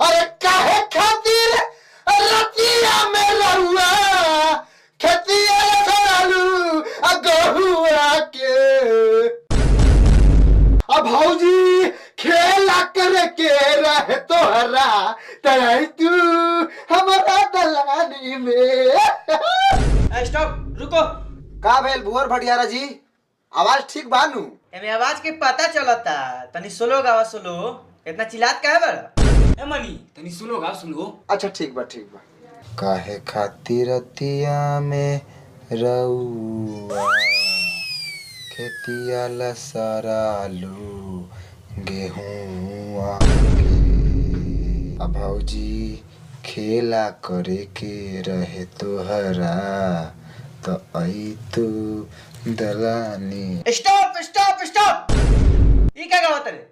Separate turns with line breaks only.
अरे काहे खातिर रतिया में रहुआ खेतिया छोड़ालू गहुआ के। अब भौजी खेला करे के रहे तोहरा तराई तू हमारा दलानी में।
स्टॉप, रुको।
का भेल भुवर भटियारा जी, आवाज ठीक बानू?
एमे आवाज के पता चलता, तनी सोलो गावा सोलो। इतना चिल्लात काहे बड़ा?
ए मनी तनी सुनो गा सुनो।
अच्छा ठीक बा ठीक बा। काहे खातिर रतिया में रहुआ खेतिया लसरालू गेहूं के। अब भौजी खेला करे के रहे तोहरा तो आई तू दलानी।
स्टॉप स्टॉप स्टॉप, ई का गावत रे?